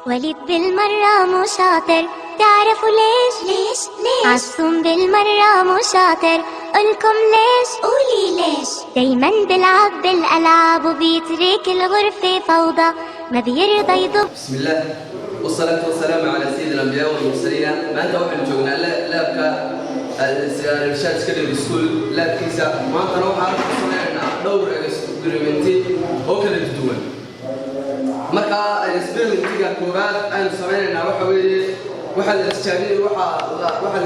وليد بالمرة مو شاطر، تعرفوا ليش عالصوم بالمرة مو شاطر، قولكم ليش؟ قولي ليش. دايما بلعب بالألعاب وبيترك الغرفة فوضى، ما بيرضى يضب. بسم الله والصلاة والسلام على سيد الأنبياء والمرسلين. ما أنت واحد جونا لا الإرشاد سكري بالسكول لا كيسا ما أنت نوع عارف صنعنا دور إكسبيرمنتي أو كذا تدون. marka experimentiga koobaad aynu sameynayna waxa la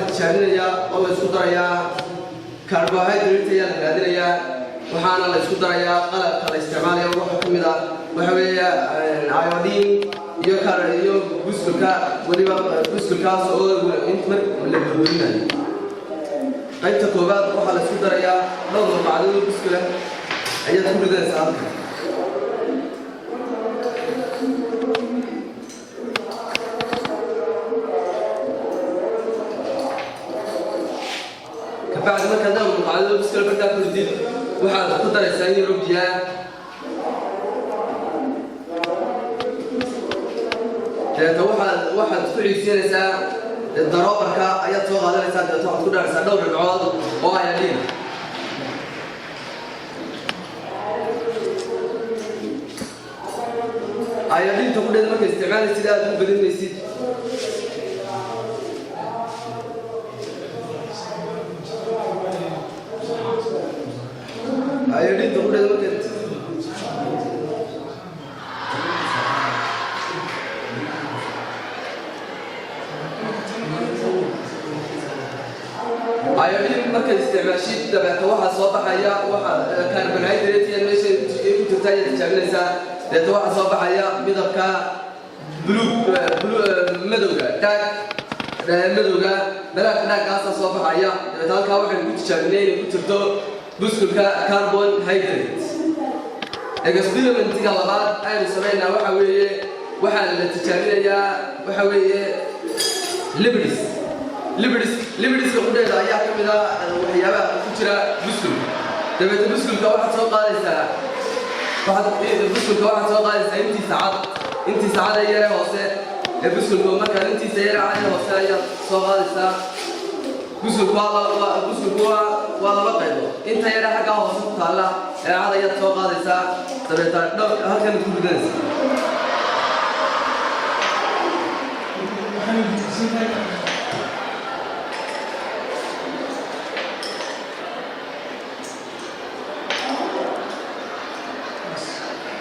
tijaabinayaa oo la isku darayaa carbohydrate la raadinayaa waxaana la isku darayaa qalabka la isticmaalayo waxa kamid ah waxa weeye iodine iyo buskulka waliba buskulkaas oo inta la burburinayo qaybta koobaad waxa la isku darayaa dhowr macdano buskula ayaa ku ridaysaa بعد ما كذا وعلى البسكلة بدأ جديد واحد قدر يساوي ربيع كذا واحد فعلي سنة ساعة الضرابة كا أيات صغار هذا ساعة تروح تقدر ساعة دور العوض وعيالين عيالين تقول إذا ما كان استعمال السلاح بدون ما يصير ayadin tuh udah makin ayadin makin istimashid تبعت واحد صباح يا واحد كان بالهيدريت يعني مش يكون تحتاج تشغلها ده واحد صباح يا بيدك بلو مدوجا تاك ده مدوجا بلاك ناقص صباح يا ده كان واحد بتشغلين بترتو buskulka carbohydrate experimentiga labaad aynu sameynaa waxa la tijaabinayaa waxa weeye lipids qudheeda ayaa kamid ah waxyaabaha ku jira buskulka dabeetana buskulka waxaad soo qaadaysaa intii saacad yare hoose ee buskulka markaa intiisa yare hoose ayaad soo qaadaysaa buskulku waa laba qaybood inta yara xagga hoose ku taala ee cadayad soo qaadaysaa dabeetana halkan ku ridaysaa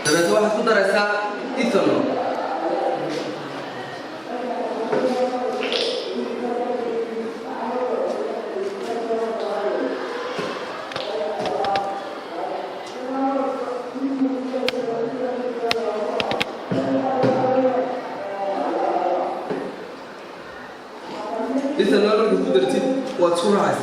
dabeetana waxaad ku daraysaa ethanol إذا نقدر نقول ترتيب وتسرعة.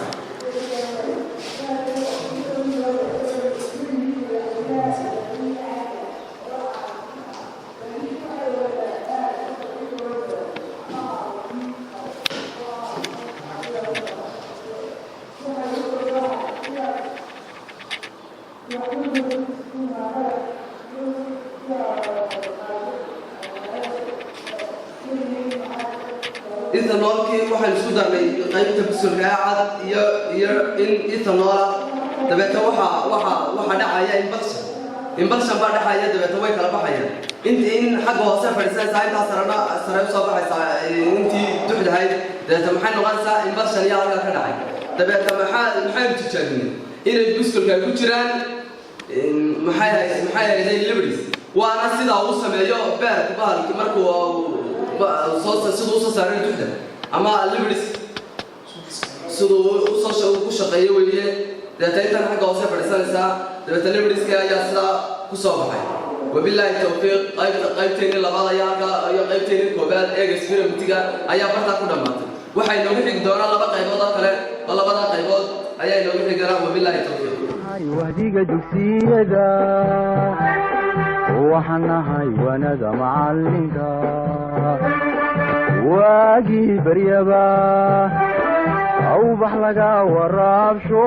إذا نوركي واحد يسودر من قيمة بسرعة يا إن إذا نورا تبعت واحد دعاية إنبلشن بعد حاجة تبعت ويا كلا بحاجة إن حاجة وصفر ساعة سرنا صباح ساعة أنت تحد هاي تبعت محل غنسة إنبلشن يا الله كدعاية تبعت محل تشجعني إن البسكول كان كتيران محل زي الليبريز وأنا سيدا وصل يا بارك مركو sidoo saaray duxda ama libris sidoo ku shaqeeyo weeye dadaytan xagga hoose fadhisanaysa dabta libriska ayaa sida ku soo baxay wabillahi tawfiiq qaybteena labaad ayaa qaybteena koobaad ee experimentiga ayaa barta ku dhamaatay waxay nooga xig doonaa laba qaybood kale oo labada qaybood ayaa nooga xigaa wabillahi tawfiiq wahdiga dugsiyada waxanahay wanada macalinka waagi baryaba awbax laga waraabsho